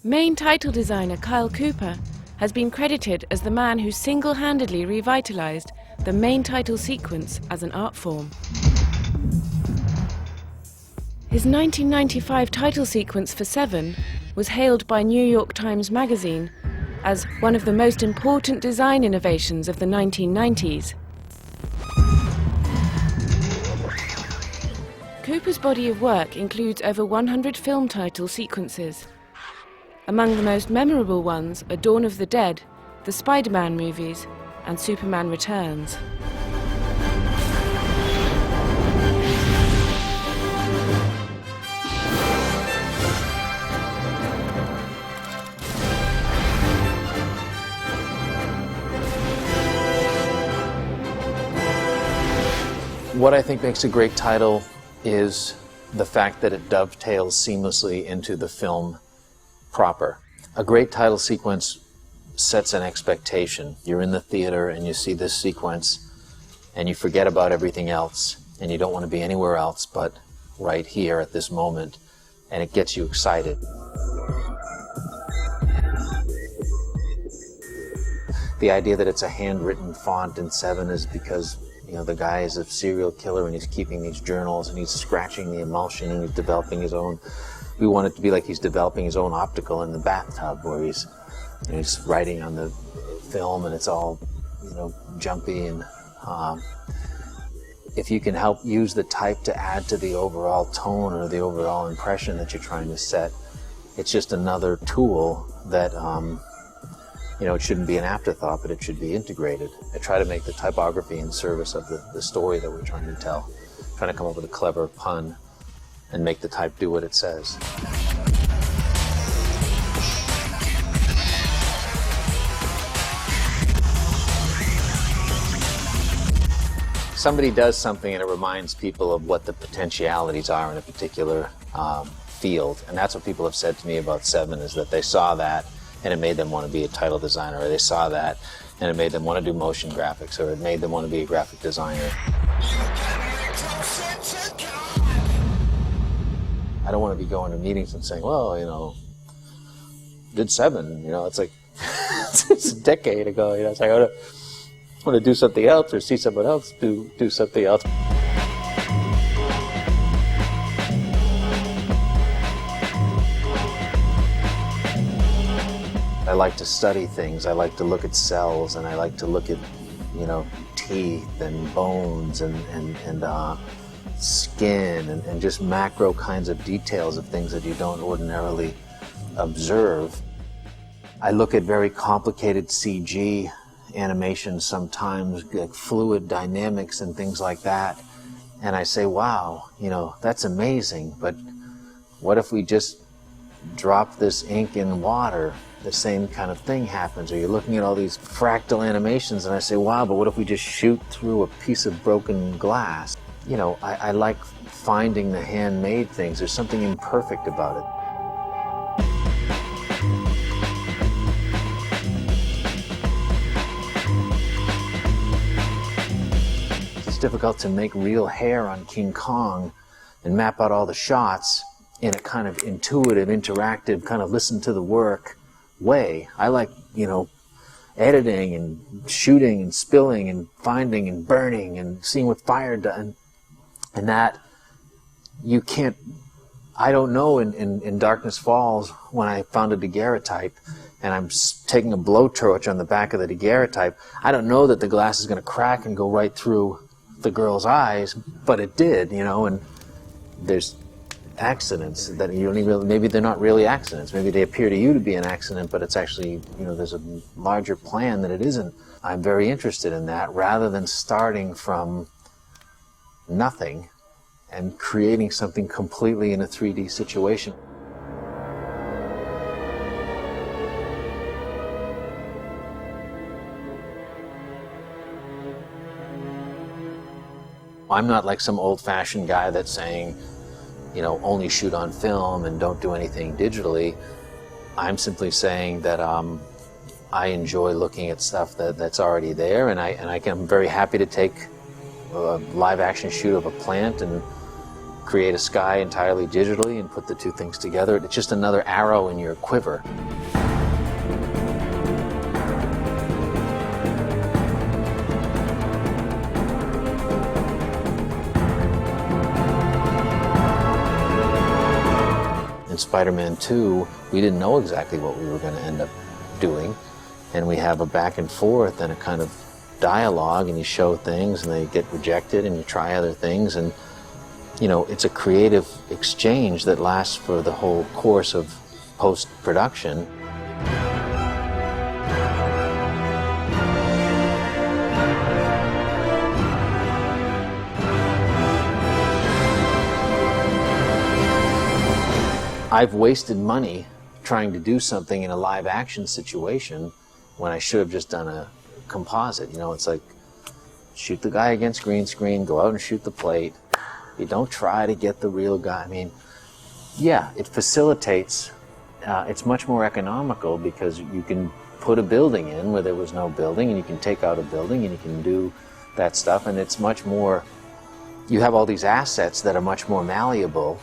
Main title designer Kyle Cooper has been credited as the man who single-handedly revitalized the main title sequence as an art form. His 1995 title sequence for Seven was hailed by New York Times Magazine as one of the most important design innovations of the 1990s. Cooper's body of work includes over 100 film title sequences. Among the most memorable ones are Dawn of the Dead, the Spider-Man movies, and Superman Returns. What I think makes a great title is the fact that it dovetails seamlessly into the film proper. A great title sequence sets an expectation. You're in the theater and you see this sequence and you forget about everything else and you don't want to be anywhere else but right here at this moment, and it gets you excited. The idea that it's a handwritten font in Seven is because the guy is a serial killer and he's keeping these journals and he's scratching the emulsion and he's developing his own. We want it to be like he's developing his own optical in the bathtub where he's writing on the film and it's all, jumpy. And if you can help use the type to add to the overall tone or the overall impression that you're trying to set, it's just another tool that it shouldn't be an afterthought, but it should be integrated. I try to make the typography in service of the story that we're trying to tell. Trying to come up with a clever pun and make the type do what it says. Somebody does something and it reminds people of what the potentialities are in a particular field, and that's what people have said to me about Seven, is that they saw that and it made them want to be a title designer, or they saw that and it made them want to do motion graphics, or it made them want to be a graphic designer. I don't want to be going to meetings and saying, well, did Seven, it's like, it's a decade ago, it's like, I want to do something else or see someone else do something else. I like to study things. I like to look at cells, and I like to look at, teeth and bones and skin and just macro kinds of details of things that you don't ordinarily observe. I look at very complicated CG animations sometimes, like fluid dynamics and things like that, and I say, wow, that's amazing, but what if we just drop this ink in water? The same kind of thing happens. Or you're looking at all these fractal animations and I say, wow, but what if we just shoot through a piece of broken glass? I like finding the handmade things. There's something imperfect about it. It's difficult to make real hair on King Kong and map out all the shots in a kind of intuitive, interactive, kind of listen to the work way. I like, editing and shooting and spilling and finding and burning and seeing what fire does. And that you can't, I don't know in Darkness Falls when I found a daguerreotype and I'm taking a blowtorch on the back of the daguerreotype, I don't know that the glass is going to crack and go right through the girl's eyes, but it did, and there's accidents that you don't even, maybe they're not really accidents. Maybe they appear to you to be an accident, but it's actually, there's a larger plan that it isn't. I'm very interested in that rather than starting from nothing and creating something completely in a 3D situation. I'm not like some old-fashioned guy that's saying, only shoot on film and don't do anything digitally. I'm simply saying that I enjoy looking at stuff that's already there, and I'm very happy to take a live action shoot of a plant and create a sky entirely digitally and put the two things together. It's just another arrow in your quiver. In Spider-Man 2, we didn't know exactly what we were going to end up doing, and we have a back and forth and a kind of dialogue, and you show things and they get rejected and you try other things, and you know, it's a creative exchange that lasts for the whole course of post-production. I've wasted money trying to do something in a live action situation when I should have just done a composite. You know, it's like shoot the guy against green screen, go out and shoot the plate. You don't try to get the real guy. I mean, yeah, it facilitates. It's much more economical because you can put a building in where there was no building, and you can take out a building and you can do that stuff, and it's much more, you have all these assets that are much more malleable